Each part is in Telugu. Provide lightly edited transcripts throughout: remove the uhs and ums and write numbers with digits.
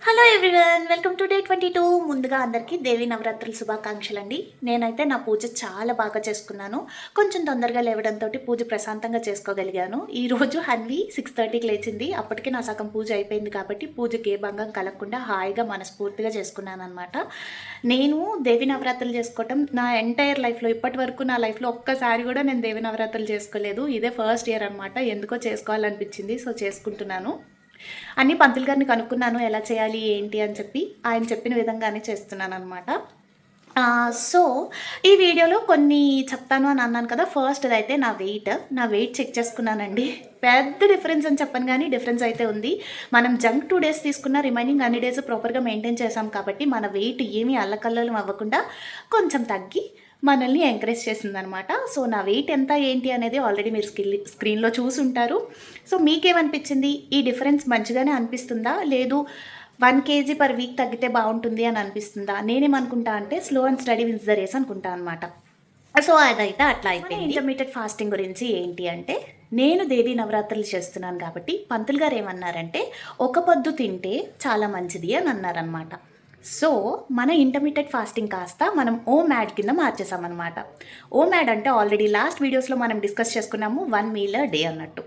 Hello everyone, welcome to day 22. ముందుగా అందరికీ దేవి నవరాత్రుల శుభాకాంక్షలు అండి. నేనైతే నా పూజ చాలా బాగా చేసుకున్నాను. కొంచెం తొందరగా లేవడంతో పూజ ప్రశాంతంగా చేసుకోగలిగాను. ఈరోజు హన్వి 6:30కి లేచింది. అప్పటికే నా సగం పూజ అయిపోయింది కాబట్టి పూజకి ఏ భంగం కలగకుండా హాయిగా మనస్ఫూర్తిగా చేసుకున్నాను అనమాట. నేను దేవి నవరాత్రులు చేసుకోవటం నా ఎంటైర్ లైఫ్లో ఇప్పటి వరకు నా లైఫ్లో ఒక్కసారి కూడా నేను దేవి నవరాత్రులు చేసుకోలేదు. ఇదే ఫస్ట్ ఇయర్ అనమాట. ఎందుకో చేసుకోవాలనిపించింది, సో చేసుకుంటున్నాను. అన్నీ పంతులు గారిని కనుక్కున్నాను ఎలా చేయాలి ఏంటి అని చెప్పి. ఆయన చెప్పిన విధంగానే చేస్తున్నాను అనమాట. సో ఈ వీడియోలో కొన్ని చెప్తాను అని అన్నాను కదా. ఫస్ట్ అయితే నా వెయిట్ చెక్ చేసుకున్నానండి. పెద్ద డిఫరెన్స్ అని చెప్పను కానీ డిఫరెన్స్ అయితే ఉంది. మనం జంక్ 2 days తీసుకున్న రిమైనింగ్ అన్ని డేస్ ప్రాపర్గా మెయింటైన్ చేసాం కాబట్టి మన వెయిట్ ఏమీ అల్లకల్లోలం అవ్వకుండా కొంచెం తగ్గి మనల్ని ఎంకరేజ్ చేసిందనమాట. సో నా వెయిట్ ఎంత ఏంటి అనేది ఆల్రెడీ మీరు స్క్రీన్లో చూసుంటారు. సో మీకేమనిపించింది? ఈ డిఫరెన్స్ మంచిగానే అనిపిస్తుందా, లేదు 1 kg per week తగ్గితే బాగుంటుంది అని అనిపిస్తుందా? నేనేమనుకుంటా అంటే slow and steady wins the race అనుకుంటా అనమాట. సో అదైతే అట్లా అయిపోయింది. ఇంటర్మీడియట్ ఫాస్టింగ్ గురించి ఏంటి అంటే, నేను దేవీ నవరాత్రులు చేస్తున్నాను కాబట్టి పంతులు గారు ఏమన్నారంటే ఒక పొద్దు తింటే చాలా మంచిది అని అన్నారనమాట. సో మన ఇంటర్మీడియట్ ఫాస్టింగ్ కాస్త మనం ఓమ్యాడ్ కింద మార్చేసామన్నమాట. ఓమ్యాడ్ అంటే ఆల్రెడీ లాస్ట్ వీడియోస్లో మనం డిస్కస్ చేసుకున్నాము 1 meal a day అన్నట్టు.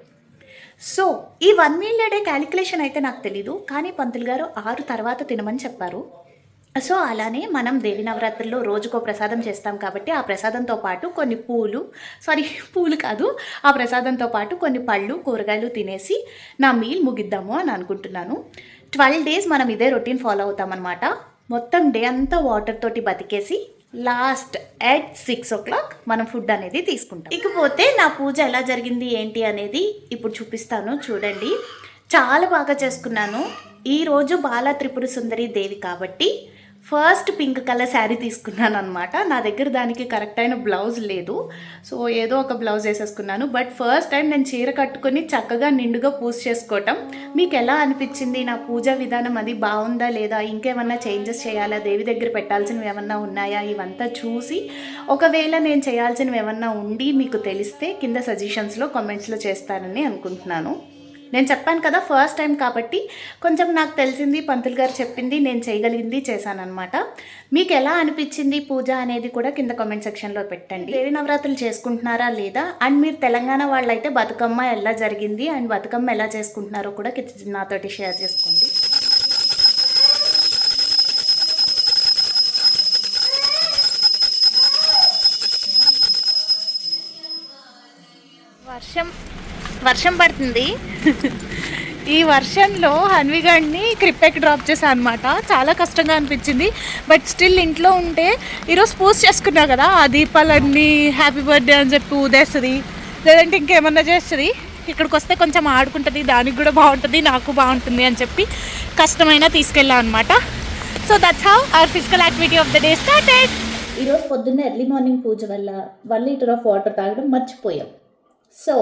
సో ఈ 1 meal a day క్యాలిక్యులేషన్ అయితే నాకు తెలీదు, కానీ పంతులు గారు 6 తర్వాత తినమని చెప్పారు. సో అలానే మనం దేవి నవరాత్రుల్లో రోజుకో ప్రసాదం చేస్తాం కాబట్టి ఆ ప్రసాదంతో పాటు కొన్ని పూలు కాదు, ఆ ప్రసాదంతో పాటు కొన్ని పళ్ళు కూరగాయలు తినేసి నా మీల్ ముగిద్దాము అని అనుకుంటున్నాను. 12 days మనం ఇదే రొటీన్ ఫాలో అవుతామన్నమాట. మొత్తం డే అంతా వాటర్ తోటి బతికేసి లాస్ట్ at 6 o'clock మనం ఫుడ్ అనేది తీసుకుంటాం. ఇకపోతే నా పూజ ఎలా జరిగింది ఏంటి అనేది ఇప్పుడు చూపిస్తాను, చూడండి. చాలా బాగా చేసుకున్నాను. ఈరోజు బాలా త్రిపుర సుందరి దేవి కాబట్టి ఫస్ట్ పింక్ కలర్ శారీ తీసుకున్నాను అనమాట. నా దగ్గర దానికి కరెక్ట్ అయిన బ్లౌజ్ లేదు, సో ఏదో ఒక బ్లౌజ్ వేసేసుకున్నాను. బట్ ఫస్ట్ టైం నేను చీర కట్టుకొని చక్కగా నిండుగా పూజ చేసుకోవటం. మీకు ఎలా అనిపించింది? నా పూజా విధానం అది బాగుందా లేదా, ఇంకేమన్నా చేంజెస్ చేయాలా, దేవి దగ్గర పెట్టాల్సినవి ఏమన్నా ఉన్నాయా, ఇవంతా చూసి ఒకవేళ నేను చేయాల్సినవి ఏమన్నా ఉండి మీకు తెలిస్తే కింద సజెషన్స్లో కామెంట్స్లో చేస్తానని అనుకుంటున్నాను. నేను చెప్పాను కదా ఫస్ట్ టైం కాబట్టి కొంచెం నాకు తెలిసింది, పంతులు గారు చెప్పింది, నేను చేయగలిగింది చేశానన్నమాట. మీకు ఎలా అనిపించింది పూజ అనేది కూడా కింద కామెంట్ సెక్షన్లో పెట్టండి. దేవి నవరాత్రులు చేసుకుంటున్నారా లేదా, అండ్ మీరు తెలంగాణ వాళ్ళైతే బతుకమ్మ ఎలా జరిగింది అండ్ బతుకమ్మ ఎలా చేసుకుంటున్నారో కూడా నాతోటి షేర్ చేసుకోండి. వర్షం పడుతుంది. ఈ వర్షంలో హన్విగాడిని క్రిప్పెక్కి డ్రాప్ చేశాను అనమాట. చాలా కష్టంగా అనిపించింది, బట్ స్టిల్ ఇంట్లో ఉంటే ఈరోజు పూజ చేసుకున్నా కదా, ఆ దీపాలన్నీ హ్యాపీ బర్త్డే అని చెప్పి ఊదేస్తుంది, లేదంటే ఇంకేమన్నా చేస్తుంది. ఇక్కడికి వస్తే కొంచెం ఆడుకుంటుంది, దానికి కూడా బాగుంటుంది, నాకు బాగుంటుంది అని చెప్పి కష్టమైనా తీసుకెళ్ళాం అనమాట. So that's how our physical activity of the day started. ఈరోజు పొద్దున్నే ఎర్లీ మార్నింగ్ పూజ వల్ల 1 liter ఆఫ్ వాటర్ తాగడం మర్చిపోయాం. సో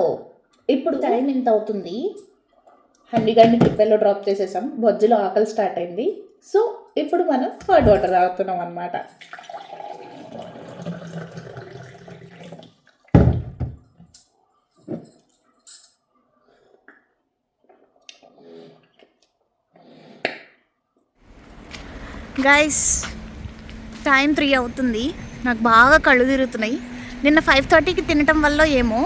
ఇప్పుడు టైం ఎంత అవుతుంది? హన్విగాడిని ట్రిప్పెల్లో డ్రాప్ చేసేసాం, బొజ్జులో ఆకలి స్టార్ట్ అయింది. సో ఇప్పుడు మనం హాట్ వాటర్ తాగుతున్నాం అన్నమాట. గైస్, టైం 3 అవుతుంది. నాకు బాగా కళ్ళు తిరుగుతున్నాయి. నిన్న 5:30కి తినటం వల్ల ఏమో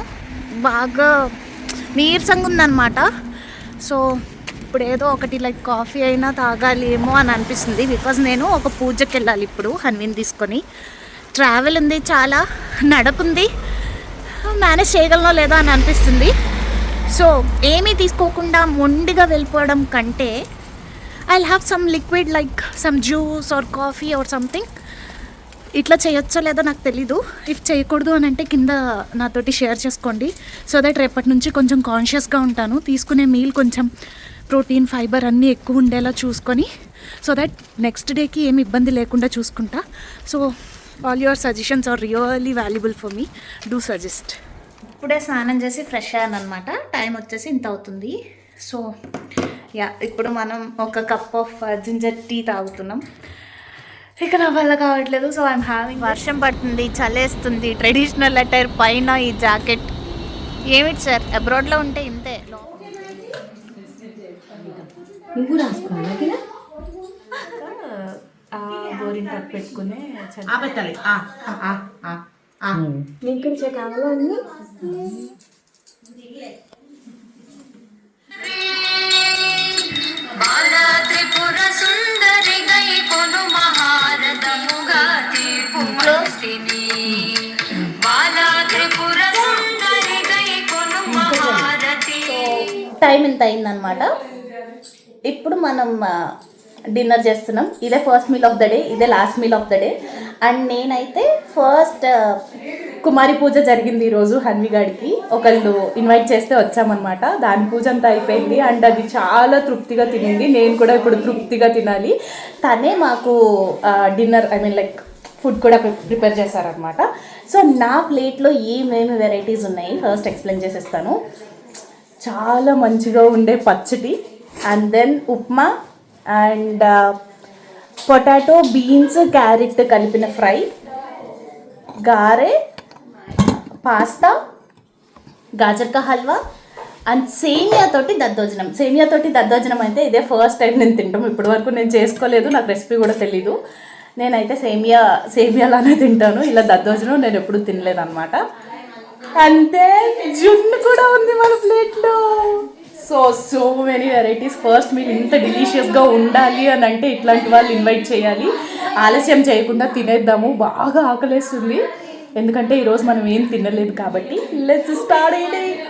బాగా నీరసంగా ఉందన్నమాట. సో ఇప్పుడు ఏదో ఒకటి లైక్ కాఫీ అయినా తాగాలి ఏమో అని అనిపిస్తుంది. బికాజ్ నేను ఒక పూజకి వెళ్ళాలి ఇప్పుడు హన్విని తీసుకొని. ట్రావెల్ ఉంది, చాలా నడకుంది, మేనేజ్ చేయగలనో లేదా అని అనిపిస్తుంది. సో ఏమీ తీసుకోకుండా మొండిగా వెళ్ళిపోవడం కంటే I will have some liquid like some juice or coffee or something. ఇట్లా చేయొచ్చో లేదో నాకు తెలీదు. ఇఫ్ చేయకూడదు అని అంటే కింద నాతోటి షేర్ చేసుకోండి, సో దట్ రేపటి నుంచి కొంచెం కాన్షియస్గా ఉంటాను. తీసుకునే మీల్ కొంచెం ప్రోటీన్, ఫైబర్ అన్నీ ఎక్కువ ఉండేలా చూసుకొని, సో దట్ నెక్స్ట్ డేకి ఏమి ఇబ్బంది లేకుండా చూసుకుంటా. So all your suggestions are really valuable for me. Do suggest. ఇప్పుడే స్నానం చేసి ఫ్రెష్ అయ్యాను అనమాట. టైం వచ్చేసి ఇంత అవుతుంది. సో ఇప్పుడు మనం ఒక కప్ ఆఫ్ జింజర్ టీ తాగుతున్నాం. ఇక నా వల్ల కావట్లేదు. So I'm having. వర్షం పడుతుంది, చలేస్తుంది, ట్రెడిషనల్ అటైర్ పైన ఈ జాకెట్. ఏమిటి సార్, అబ్రాడ్లో ఉంటే ఇంతే. నువ్వు రాసుకోవాలి గోరింటాకు పెట్టుకునే పెట్టాలి. నీకు కావాలని టైం ఇంత అయిందనమాట. ఇప్పుడు మనం డిన్నర్ చేస్తున్నాం. ఇదే first meal of the day, ఇదే last meal of the day. And నేనైతే ఫస్ట్ కుమారి పూజ జరిగింది ఈరోజు హన్వి గాడికి. ఒకళ్ళు ఇన్వైట్ చేస్తే వచ్చామన్నమాట. దాని పూజ అంతా అయిపోయింది అండ్ అది చాలా తృప్తిగా తినింది. నేను కూడా ఇప్పుడు తృప్తిగా తినాలి. తనే మాకు డిన్నర్ లైక్ ఫుడ్ కూడా ప్రిపేర్ చేశారనమాట. సో నా ప్లేట్లో ఏమేమి వెరైటీస్ ఉన్నాయి ఫస్ట్ ఎక్స్ప్లెయిన్ చేసేస్తాను. చాలా మంచిగా ఉండే పచ్చడి, and then upma, and potato, beans, carrot కలిపిన ఫ్రై, గారె, పాస్తా, గాజర్కా హల్వా, అండ్ సేమియాతోటి దద్దోజనం అయితే ఇదే ఫస్ట్ టైం నేను తింటాం. ఇప్పటి వరకు నేను చేసుకోలేదు, నాకు రెసిపీ కూడా తెలీదు. నేనైతే సేమియాలానే తింటాను, ఇలా దద్దోజనం నేను ఎప్పుడు తినలేదు అనమాట. అంతే, జున్ను కూడా ఉంది మన ప్లేట్లో. So many varieties. ఫస్ట్ మీరు ఇంత డెలిషియస్గా ఉండాలి అని అంటే ఇట్లాంటి వాళ్ళు ఇన్వైట్ చేయాలి. ఆలస్యం చేయకుండా తినేద్దాము, బాగా ఆకలేస్తుంది. ఎందుకంటే ఈరోజు మనం ఏం తినలేదు కాబట్టి. Let's start eating.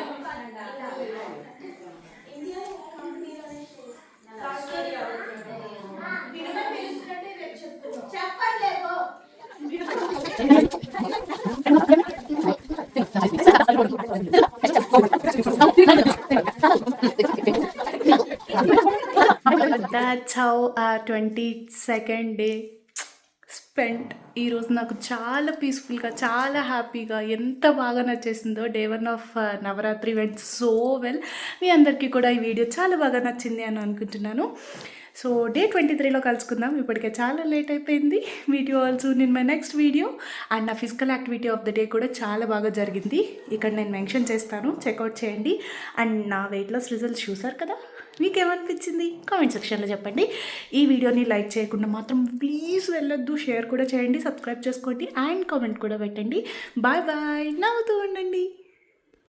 That's how our 22nd day spent. ఈరోజు నాకు చాలా పీస్ఫుల్గా, చాలా హ్యాపీగా, ఎంత బాగా నచ్చేసిందో. Day 1 of Navratri went so well. మీ అందరికీ కూడా ఈ వీడియో చాలా బాగా నచ్చింది అని అనుకుంటున్నాను. సో డే 23లో కలుసుకుందాం. ఇప్పటికే చాలా లేట్ అయిపోయింది. Video also in my next video. And నా physical activity of the day కూడా చాలా బాగా జరిగింది. ఇక్కడ నేను మెన్షన్ చేస్తాను, చెక్అవుట్ చేయండి. అండ్ నా వెయిట్ లాస్ రిజల్ట్స్ చూసారు కదా, మీకేమనిపించింది కామెంట్ సెక్షన్లో చెప్పండి. ఈ వీడియోని లైక్ చేయకుండా మాత్రం ప్లీజ్ వెళ్ళొద్దు, షేర్ కూడా చేయండి, సబ్స్క్రైబ్ చేసుకోండి అండ్ కామెంట్ కూడా పెట్టండి. బాయ్ బాయ్, నవ్వుతూ ఉండండి.